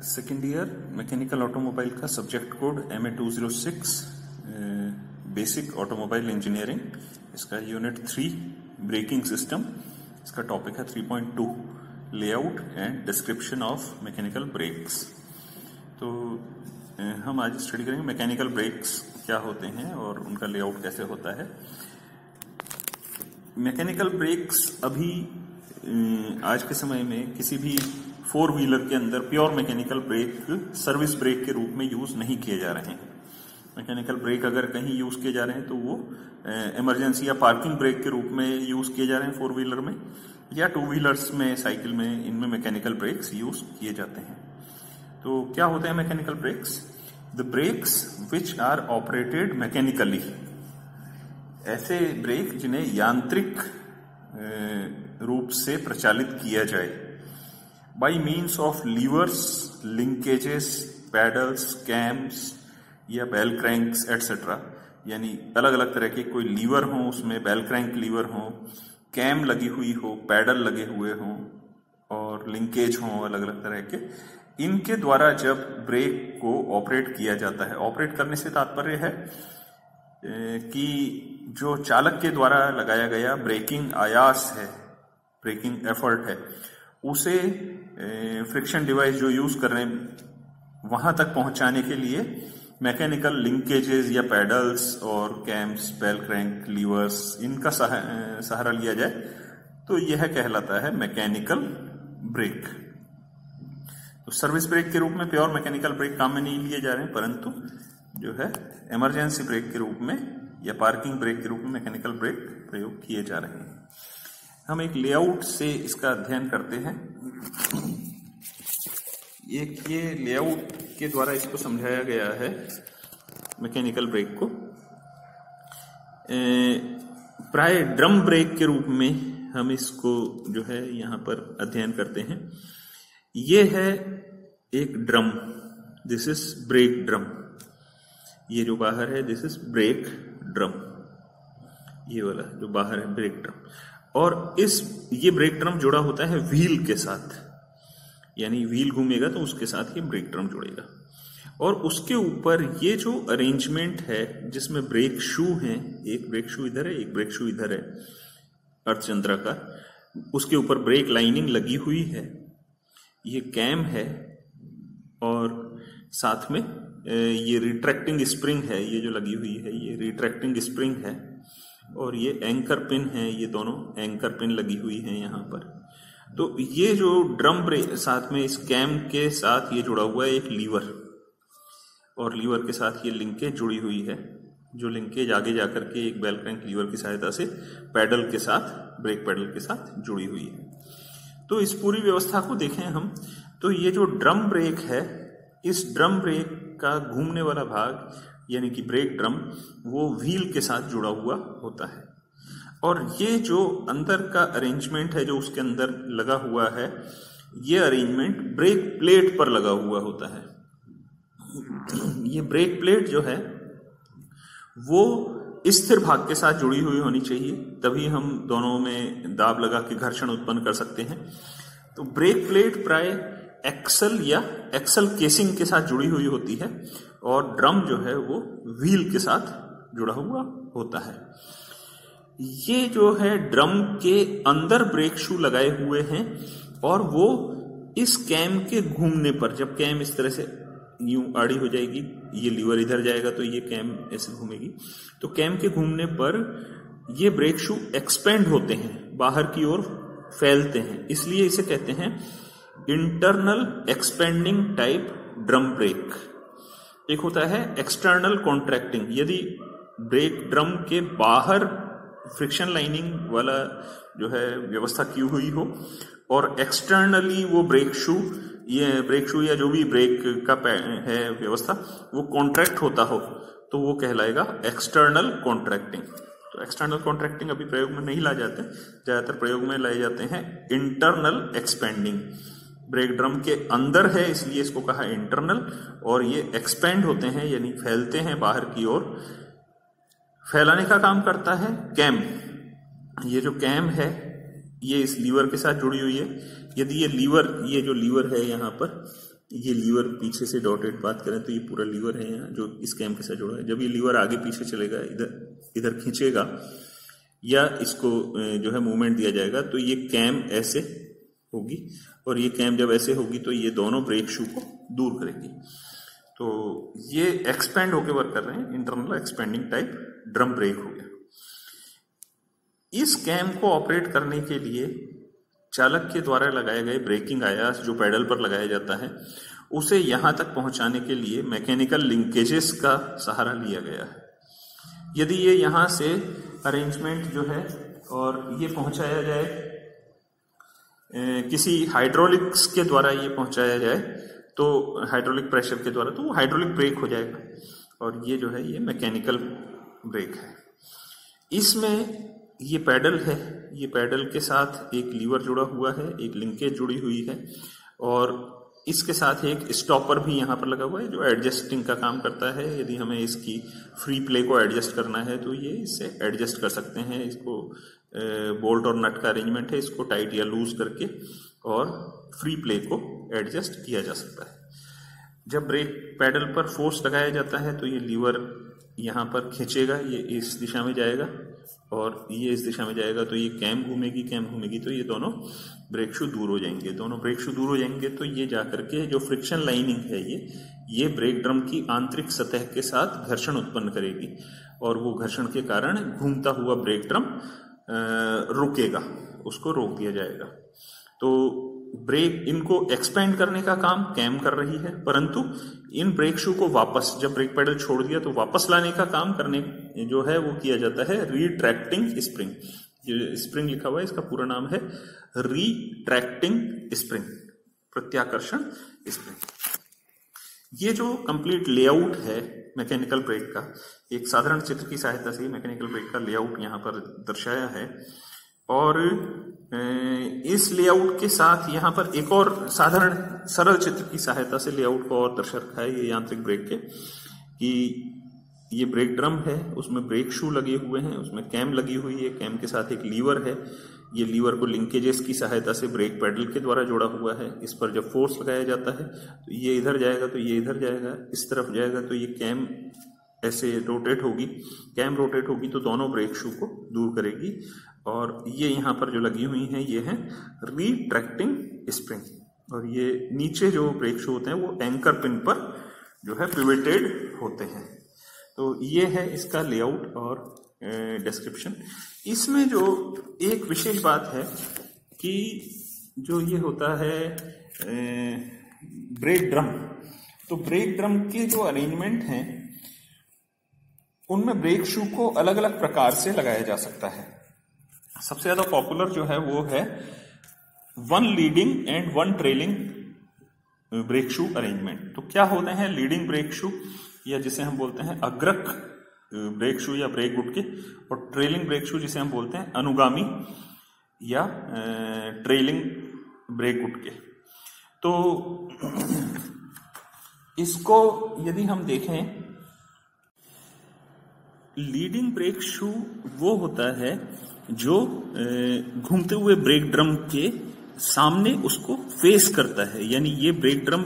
Second year mechanical automobile का subject code MA206 basic automobile engineering, इसका unit 3 braking system. इसका topic है 3.2 layout and description of mechanical brakes. तो हम आज स्टडी करेंगे मैकेनिकल ब्रेक्स क्या होते हैं और उनका लेआउट कैसे होता है। मैकेनिकल ब्रेक्स अभी आज के समय में किसी भी 4 व्हीलर के अंदर pure mechanical brake service brake के रूप में यूज नहीं किए जा रहे हैं। मैकेनिकल ब्रेक अगर कहीं यूज किए जा रहे हैं तो वो इमरजेंसी या पार्किंग ब्रेक के रूप में यूज किए जा रहे हैं 4 व्हीलर में, या 2 व्हीलर्स में, साइकिल में, इनमें मैकेनिकल ब्रेक्स यूज किए जाते हैं। तो क्या होते हैं mechanical brakes? The brakes which are operated mechanically, ऐसे ब्रेक जिन्हें यांत्रिक रूप से प्रचालित किया जाए, by means of levers, linkages, pedals, cams या बेल क्रैंक्स एटसेट्रा। यानी अलग अलग तरह के कोई लीवर हो, उसमें बेल क्रैंक लीवर हो, कैम लगी हुई हो, पैडल लगे हुए हो और लिंकेज हो अलग अलग तरह के, इनके द्वारा जब ब्रेक को ऑपरेट किया जाता है। ऑपरेट करने से तात्पर्य है कि जो चालक के द्वारा लगाया गया ब्रेकिंग आयास है, ब्रेकिंग एफर्ट है, उसे फ्रिक्शन डिवाइस जो यूज कर रहे हैं वहां तक पहुंचाने के लिए मैकेनिकल लिंकेजेस या पैडल्स और कैम्स, बेल क्रैंक, लीवर्स, इनका सहारा लिया जाए तो यह कहलाता है मैकेनिकल ब्रेक। तो सर्विस ब्रेक के रूप में प्योर मैकेनिकल ब्रेक काम में नहीं लिए जा रहे हैं, परंतु जो है इमरजेंसी ब्रेक के रूप में या पार्किंग ब्रेक के रूप में मैकेनिकल ब्रेक प्रयोग किए जा रहे हैं। हम एक लेआउट से इसका अध्ययन करते हैं। ये लेआउट के द्वारा इसको समझाया गया है मैकेनिकल ब्रेक को। प्राय ड्रम ब्रेक के रूप में हम इसको जो है यहाँ पर अध्ययन करते हैं। ये है एक drum, this is break drum. ये जो बाहर है दिस इज ब्रेक ड्रम, ये वाला जो बाहर है ब्रेक ड्रम। और ये ब्रेक ड्रम जुड़ा होता है व्हील के साथ, यानी व्हील घूमेगा तो उसके साथ ये ब्रेक ड्रम जुड़ेगा। और उसके ऊपर ये जो अरेंजमेंट है जिसमें ब्रेक शू हैं, एक ब्रेक शू इधर है, एक ब्रेक शू इधर है, अर्धचंद्राकार, उसके ऊपर ब्रेक लाइनिंग लगी हुई है, ये कैम है और साथ में ये रिट्रैक्टिंग स्प्रिंग है, ये जो लगी हुई है ये रिट्रैक्टिंग स्प्रिंग है, और ये एंकर पिन है, ये दोनों एंकर पिन लगी हुई है यहाँ पर। तो ये जो ड्रम ब्रेक साथ में इस कैम के साथ ये जुड़ा हुआ है एक लीवर, और लीवर के साथ ये लिंकेज जुड़ी हुई है, जो लिंकेज आगे जाकर के एक बेल क्रैंक लीवर की सहायता से पैडल के साथ, ब्रेक पैडल के साथ जुड़ी हुई है। तो इस पूरी व्यवस्था को देखें हम तो ये जो ड्रम ब्रेक है, इस ड्रम ब्रेक का घूमने वाला भाग यानी कि ब्रेक ड्रम, वो व्हील के साथ जुड़ा हुआ होता है। और ये जो अंदर का अरेंजमेंट है जो उसके अंदर लगा हुआ है, ये अरेंजमेंट ब्रेक प्लेट पर लगा हुआ होता है। ये ब्रेक प्लेट जो है वो स्थिर भाग के साथ जुड़ी हुई होनी चाहिए, तभी हम दोनों में दाब लगा के घर्षण उत्पन्न कर सकते हैं। तो ब्रेक प्लेट प्राय एक्सल या एक्सल केसिंग के साथ जुड़ी हुई होती है, और ड्रम जो है वो व्हील के साथ जुड़ा हुआ होता है। ये जो है ड्रम के अंदर ब्रेक शू लगाए हुए हैं, और वो इस कैम के घूमने पर, जब कैम इस तरह से यूं आड़ी हो जाएगी, ये लीवर इधर जाएगा तो ये कैम ऐसे घूमेगी, तो कैम के घूमने पर ये ब्रेक शू एक्सपेंड होते हैं, बाहर की ओर फैलते हैं, इसलिए इसे कहते हैं internal expanding type drum brake. एक होता है एक्सटर्नल कॉन्ट्रैक्टिंग, यदि ब्रेक ड्रम के बाहर फ्रिक्शन लाइनिंग वाला जो है व्यवस्था की हुई हो, और एक्सटर्नली वो ब्रेक शू या जो भी ब्रेक का है व्यवस्था वो कॉन्ट्रैक्ट होता हो, तो वो कहलाएगा एक्सटर्नल कॉन्ट्रैक्टिंग। तो एक्सटर्नल कॉन्ट्रैक्टिंग अभी प्रयोग में नहीं लाए जाते, ज्यादातर प्रयोग में लाए जाते हैं इंटरनल एक्सपेंडिंग। ब्रेक ड्रम के अंदर है इसलिए इसको कहा इंटरनल, और ये एक्सपेंड होते हैं यानी फैलते हैं बाहर की ओर। फैलाने का काम करता है कैम। ये जो कैम है ये इस लीवर के साथ जुड़ी हुई है। यदि ये जो लीवर है यहाँ पर, ये लीवर पीछे से डॉटेड बात करें तो ये पूरा लीवर है यहाँ जो इस कैम के साथ जुड़ा है। जब ये लीवर आगे पीछे चलेगा, इधर खींचेगा या इसको जो है मूवमेंट दिया जाएगा तो ये कैम ऐसे होगी, और ये कैम जब ऐसे होगी तो ये दोनों ब्रेक शू को दूर करेगी। तो ये एक्सपेंड होकर वर्क कर रहे हैं, internal expanding type drum brake हो गया। इस कैम को ऑपरेट करने के लिए चालक के द्वारा लगाए गए ब्रेकिंग आयास जो पैडल पर लगाया जाता है, उसे यहां तक पहुंचाने के लिए मैकेनिकल लिंकेजेस का सहारा लिया गया है। यदि ये यहां से अरेंजमेंट जो है और ये पहुंचाया जाए किसी हाइड्रोलिक्स के द्वारा, ये पहुंचाया जाए तो हाइड्रोलिक प्रेशर के द्वारा, तो हाइड्रोलिक ब्रेक हो जाएगा, और ये जो है ये मैकेनिकल ब्रेक है। इसमें ये पैडल है, ये पैडल के साथ एक लीवर जुड़ा हुआ है, एक लिंकेज जुड़ी हुई है, और इसके साथ एक स्टॉपर भी यहाँ पर लगा हुआ है जो एडजस्टिंग का काम करता है। यदि हमें इसकी फ्री प्ले को एडजस्ट करना है तो ये इससे एडजस्ट कर सकते हैं। इसको बोल्ट और नट का अरेंजमेंट है, इसको टाइट या लूज करके और फ्री प्ले को एडजस्ट किया जा सकता है। जब ब्रेक पैडल पर फोर्स लगाया जाता है तो ये लीवर यहाँ पर खींचेगा, ये इस दिशा में जाएगा और ये इस दिशा में जाएगा, तो ये कैम घूमेगी तो ये दोनों ब्रेक शू दूर हो जाएंगे। दोनों ब्रेक शू दूर हो जाएंगे तो ये जाकर के जो फ्रिक्शन लाइनिंग है ये ब्रेक ड्रम की आंतरिक सतह के साथ घर्षण उत्पन्न करेगी, और वो घर्षण के कारण घूमता हुआ ब्रेक ड्रम रुकेगा, उसको रोक दिया जाएगा। तो ब्रेक इनको एक्सपेंड करने का काम कैम कर रही है, परंतु इन ब्रेक शू को वापस, जब ब्रेक पैडल छोड़ दिया तो वापस लाने का काम करने जो है वो किया जाता है रिट्रैक्टिंग स्प्रिंग। ये स्प्रिंग लिखा हुआ है, इसका पूरा नाम है रिट्रैक्टिंग स्प्रिंग, प्रत्याकर्षण स्प्रिंग। ये जो कंप्लीट लेआउट है मैकेनिकल ब्रेक का, एक साधारण चित्र की सहायता से मैकेनिकल ब्रेक का लेआउट यहाँ पर दर्शाया है, और इस लेआउट के साथ यहाँ पर एक और साधारण सरल चित्र की सहायता से लेआउट को और दर्शा रखा है ये यांत्रिक ब्रेक के, कि ये ब्रेक ड्रम है, उसमें ब्रेक शू लगे हुए हैं, उसमें कैम लगी हुई है, कैम के साथ एक लीवर है, ये लीवर को लिंकेजेस की सहायता से ब्रेक पैडल के द्वारा जोड़ा हुआ है। इस पर जब फोर्स लगाया जाता है तो ये इधर जाएगा, तो ये इधर जाएगा, इस तरफ जाएगा तो ये कैम ऐसे रोटेट होगी, कैम रोटेट होगी तो दोनों ब्रेक शू को दूर करेगी। और ये यहाँ पर जो लगी हुई हैं ये हैं रिट्रैक्टिंग स्प्रिंग, और ये नीचे जो ब्रेक शू होते हैं वो एंकर पिन पर जो है पिवेटेड होते हैं। तो ये है इसका लेआउट और डिस्क्रिप्शन। इसमें जो एक विशेष बात है कि जो ये होता है ब्रेक ड्रम, तो ब्रेक ड्रम के जो अरेंजमेंट हैं उनमें ब्रेक शू को अलग अलग प्रकार से लगाया जा सकता है। सबसे ज्यादा पॉपुलर जो है वो है 1 leading and 1 trailing brake shoe arrangement. तो क्या होते हैं लीडिंग ब्रेक शू, या जिसे हम बोलते हैं अग्रक ब्रेक शू या ब्रेक गुटके, और ट्रेलिंग ब्रेक शू जिसे हम बोलते हैं अनुगामी या ट्रेलिंग ब्रेक गुटके। तो इसको यदि हम देखें, लीडिंग ब्रेक शू वो होता है जो घूमते हुए ब्रेक ड्रम के सामने उसको फेस करता है, यानी ये ब्रेक ड्रम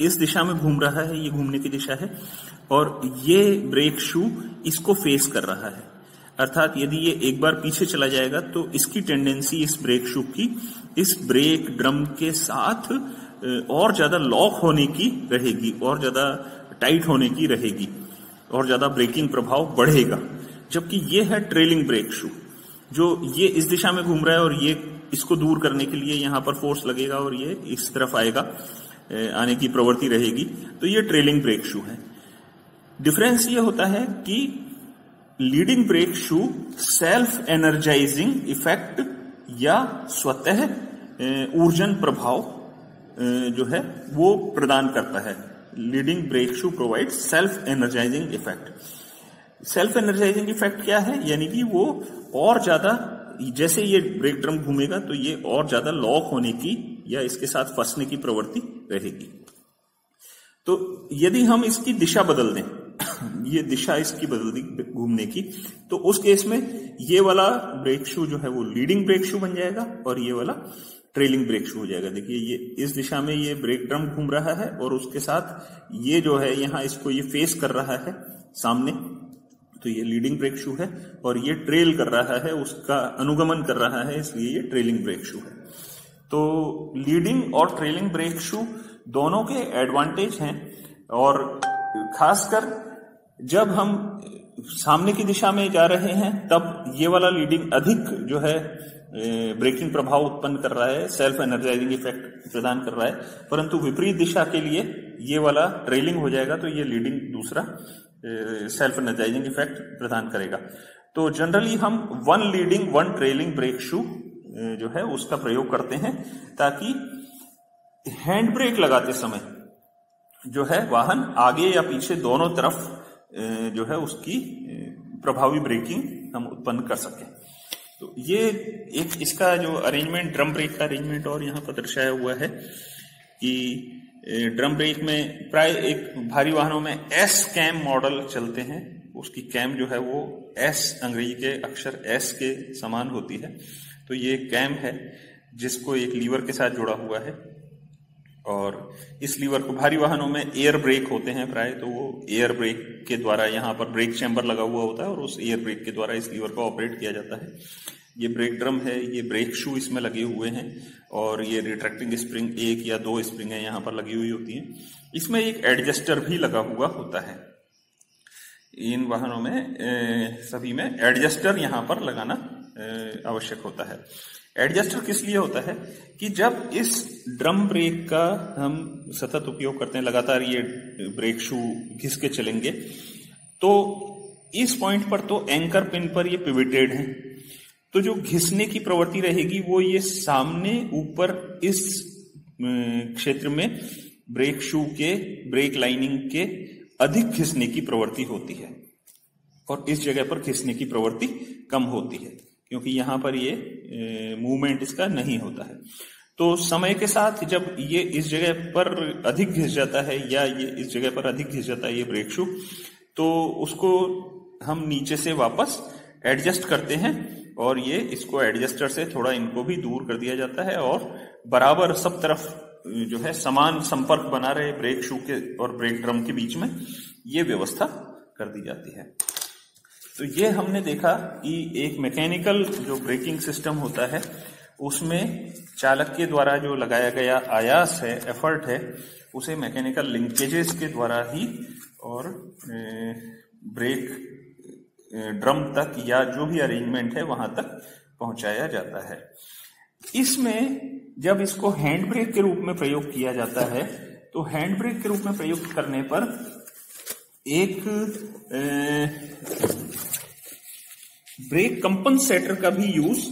इस दिशा में घूम रहा है, ये घूमने की दिशा है, और ये ब्रेक शू इसको फेस कर रहा है। अर्थात यदि ये एक बार पीछे चला जाएगा तो इसकी टेंडेंसी इस ब्रेक शू की इस ब्रेक ड्रम के साथ और ज्यादा लॉक होने की रहेगी, और ज्यादा टाइट होने की रहेगी, और ज्यादा ब्रेकिंग प्रभाव बढ़ेगा। जबकि ये है ट्रेलिंग ब्रेक शू, जो ये इस दिशा में घूम रहा है और ये इसको दूर करने के लिए यहां पर फोर्स लगेगा और ये इस तरफ आएगा, आने की प्रवृत्ति रहेगी, तो ये ट्रेलिंग ब्रेक शू है। डिफरेंस ये होता है कि leading brake shoe self energising effect या स्वतः ऊर्जन प्रभाव जो है वो प्रदान करता है। Leading brake shoe provide self energising effect. Self energising effect क्या है, यानी कि वो और ज्यादा, जैसे ये ब्रेक ड्रम घूमेगा तो ये और ज्यादा लॉक होने की या इसके साथ फंसने की प्रवृत्ति रहेगी। तो यदि हम इसकी दिशा बदल दें, ये दिशा इसकी बदल दी घूमने की, तो उस केस में ये वाला ब्रेक शू जो है वो लीडिंग ब्रेक शू बन जाएगा और ये वाला ट्रेलिंग ब्रेक शू हो जाएगा। देखिए ये इस दिशा में ये ब्रेक ड्रम घूम रहा है और उसके साथ ये जो है यहाँ इसको ये फेस कर रहा है सामने, तो ये लीडिंग ब्रेक शू है, और ये ट्रेल कर रहा है, उसका अनुगमन कर रहा है, इसलिए ये ट्रेलिंग ब्रेक शू है। तो लीडिंग और ट्रेलिंग ब्रेक शू दोनों के एडवांटेज हैं, और खासकर जब हम सामने की दिशा में जा रहे हैं तब ये वाला लीडिंग अधिक जो है ब्रेकिंग प्रभाव उत्पन्न कर रहा है, सेल्फ एनर्जाइजिंग इफेक्ट प्रदान कर रहा है, परंतु विपरीत दिशा के लिए ये वाला ट्रेलिंग हो जाएगा, तो ये लीडिंग दूसरा सेल्फ एनर्जाइजिंग इफेक्ट प्रदान करेगा। तो जनरली हम one leading one trailing brake shoe जो है उसका प्रयोग करते हैं, ताकि हैंड ब्रेक लगाते समय जो है वाहन आगे या पीछे दोनों तरफ जो है उसकी प्रभावी ब्रेकिंग हम उत्पन्न कर सकें। तो ये एक इसका जो अरेंजमेंट, ड्रम ब्रेक का अरेंजमेंट और यहाँ पर दर्शाया हुआ है कि ड्रम ब्रेक में प्राय एक भारी वाहनों में एस कैम मॉडल चलते हैं, उसकी कैम जो है वो एस, अंग्रेजी के अक्षर एस के समान होती है। तो ये कैम है जिसको एक लीवर के साथ जुड़ा हुआ है, और इस लीवर को भारी वाहनों में एयर ब्रेक होते हैं प्राय, तो वो एयर ब्रेक के द्वारा यहाँ पर ब्रेक चैम्बर लगा हुआ होता है और उस एयर ब्रेक के द्वारा इस लीवर को ऑपरेट किया जाता है। ये ब्रेक ड्रम है, ये ब्रेक शू इसमें लगे हुए हैं, और ये रिट्रैक्टिंग स्प्रिंग 1 या 2 स्प्रिंगें यहाँ पर लगी हुई होती हैं। इसमें एक एडजस्टर भी लगा हुआ होता है। इन वाहनों में सभी में एडजस्टर यहाँ पर लगाना आवश्यक होता है। एडजस्टर किस लिए होता है कि जब इस ड्रम ब्रेक का हम सतत उपयोग करते हैं, लगातार ये ब्रेक शू घिस के चलेंगे, तो इस पॉइंट पर तो एंकर पिन पर ये पिविटेड है, तो जो घिसने की प्रवृत्ति रहेगी वो ये सामने ऊपर इस क्षेत्र में ब्रेक शू के ब्रेक लाइनिंग के अधिक घिसने की प्रवृत्ति होती है, और इस जगह पर घिसने की प्रवृत्ति कम होती है, क्योंकि यहां पर ये मूवमेंट इसका नहीं होता है। तो समय के साथ जब ये इस जगह पर अधिक घिस जाता है या ये इस जगह पर अधिक घिस जाता है ये ब्रेक शू, तो उसको हम नीचे से वापस एडजस्ट करते हैं, और ये इसको एडजस्टर से थोड़ा इनको भी दूर कर दिया जाता है, और बराबर सब तरफ जो है समान संपर्क बना रहे ब्रेक शू के और ब्रेक ड्रम के बीच में, ये व्यवस्था कर दी जाती है। तो ये हमने देखा कि एक मैकेनिकल जो ब्रेकिंग सिस्टम होता है उसमें चालक के द्वारा जो लगाया गया आयास है, एफर्ट है, उसे मैकेनिकल लिंकेजेस के द्वारा ही और ब्रेक ड्रम तक या जो भी अरेंजमेंट है वहां तक पहुंचाया जाता है। इसमें जब इसको हैंड ब्रेक के रूप में प्रयोग किया जाता है, तो हैंड ब्रेक के रूप में प्रयोग करने पर एक ब्रेक कंपनसेटर का भी यूज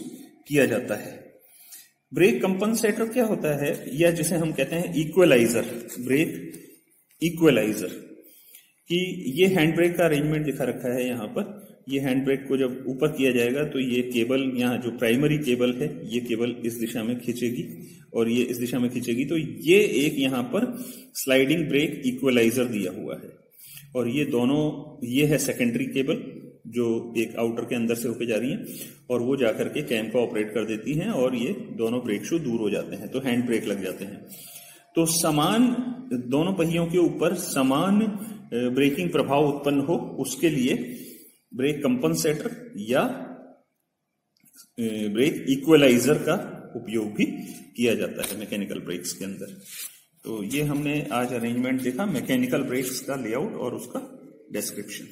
किया जाता है। ब्रेक कंपनसेटर क्या होता है, या जिसे हम कहते हैं इक्वलाइजर, ब्रेक इक्वलाइजर, कि ये हैंड ब्रेक का अरेंजमेंट दिखा रखा है यहाँ पर। ये हैंड ब्रेक को जब ऊपर किया जाएगा तो ये केबल, यहाँ जो प्राइमरी केबल है, ये केबल इस दिशा में खींचेगी और ये इस दिशा में खींचेगी, तो ये एक यहाँ पर स्लाइडिंग ब्रेक इक्वलाइजर दिया हुआ है। और ये दोनों, ये है सेकेंडरी केबल जो एक आउटर के अंदर से होकर जा रही है, और वो जाकर के कैम को ऑपरेट कर देती हैं, और ये दोनों ब्रेक शू दूर हो जाते हैं, तो हैंड ब्रेक लग जाते हैं। तो समान दोनों पहियों के ऊपर समान ब्रेकिंग प्रभाव उत्पन्न हो, उसके लिए ब्रेक कंपनसेटर या ब्रेक इक्वलाइजर का उपयोग भी किया जाता है मैकेनिकल ब्रेक्स के अंदर। तो ये हमने आज अरेंजमेंट देखा, मैकेनिकल ब्रेक्स का लेआउट और उसका डिस्क्रिप्शन।